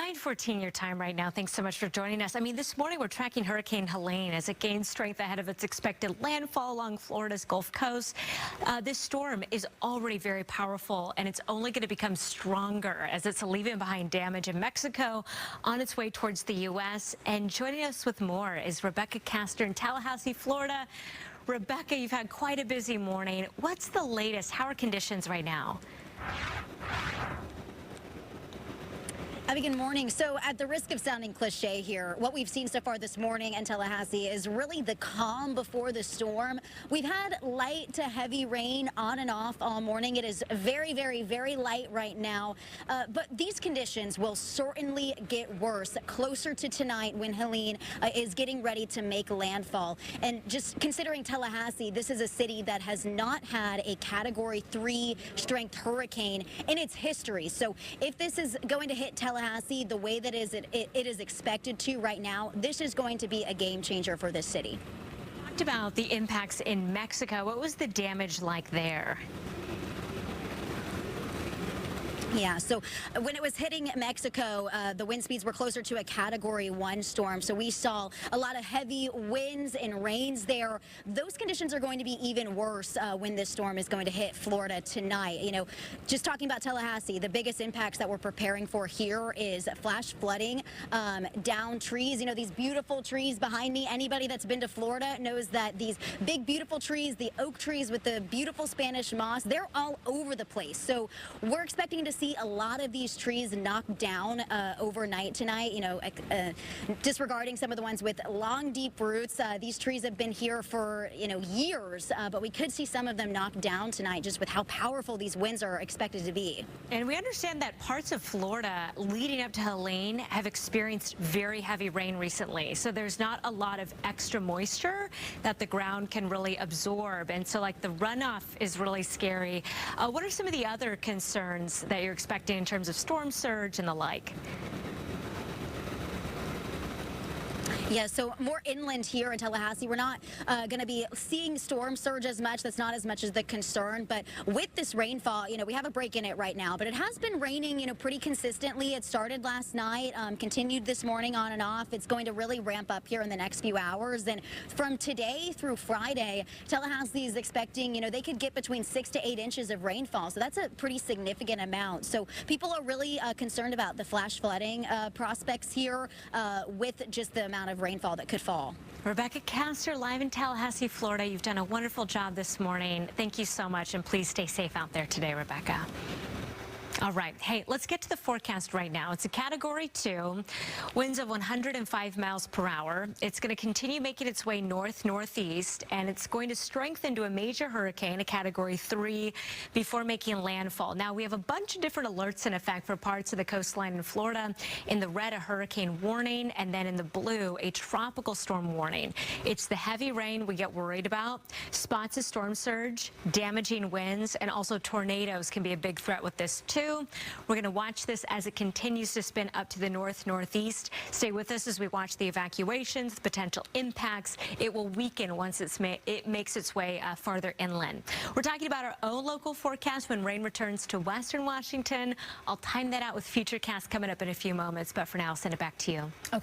9:14 your time right now. Thanks so much for joining us. I mean, this morning we're tracking Hurricane Helene as it gains strength ahead of its expected landfall along Florida's Gulf Coast. This storm is already very powerful, and it's only going to become stronger as it's leaving behind damage in Mexico on its way towards the U.S. And joining us with more is Rebecca Castor in Tallahassee, Florida. Rebecca, you've had quite a busy morning. What's the latest? How are conditions right now? Good morning. So at the risk of sounding cliche here, what we've seen so far this morning in Tallahassee is really the calm before the storm. We've had light to heavy rain on and off all morning. It is very, very, very light right now. But these conditions will certainly get worse closer to tonight when Helene is getting ready to make landfall. And just considering Tallahassee, this is a city that has not had a Category 3 strength hurricane in its history. So if this is going to hit Tallahassee the way that it is expected to right now, this is going to be a game changer for this city. Talked about the impacts in Mexico. What was the damage like there? Yeah, so when it was hitting Mexico, the wind speeds were closer to a Category 1 storm. So we saw a lot of heavy winds and rains there. Those conditions are going to be even worse when this storm is going to hit Florida tonight. You know, just talking about Tallahassee, the biggest impacts that we're preparing for here is flash flooding, down trees. You know, these beautiful trees behind me. Anybody that's been to Florida knows that these big, beautiful trees, the oak trees with the beautiful Spanish moss, they're all over the place. So we're expecting to see a lot of these trees knocked down overnight tonight, you know, disregarding some of the ones with long, deep roots. These trees have been here for, you know, years, but we could see some of them knocked down tonight just with how powerful these winds are expected to be. And we understand that parts of Florida leading up to Helene have experienced very heavy rain recently. So there's not a lot of extra moisture that the ground can really absorb. And so, like, the runoff is really scary. What are some of the other concerns that you're expecting in terms of storm surge and the like? Yeah, so more inland here in Tallahassee. We're not going to be seeing storm surge as much. That's not as much as the concern. But with this rainfall, you know, we have a break in it right now. But it has been raining, you know, pretty consistently. It started last night, continued this morning on and off. It's going to really ramp up here in the next few hours. And from today through Friday, Tallahassee is expecting, you know, they could get between 6 to 8 inches of rainfall. So that's a pretty significant amount. So people are really concerned about the flash flooding prospects here with just the amount of rainfall that could fall. Rebecca Castor, live in Tallahassee, Florida. You've done a wonderful job this morning. Thank you so much, and please stay safe out there today, Rebecca. All right. Hey, let's get to the forecast right now. It's a Category 2, winds of 105 miles per hour. It's going to continue making its way north-northeast, and it's going to strengthen to a major hurricane, a Category 3, before making landfall. Now, we have a bunch of different alerts in effect for parts of the coastline in Florida. In the red, a hurricane warning, and then in the blue, a tropical storm warning. It's the heavy rain we get worried about. Spots of storm surge, damaging winds, and also tornadoes can be a big threat with this, too. We're going to watch this as it continues to spin up to the north-northeast. Stay with us as we watch the evacuations, the potential impacts. It will weaken once it makes its way farther inland. We're talking about our own local forecast when rain returns to western Washington. I'll time that out with future casts coming up in a few moments, but for now, I'll send it back to you. Okay.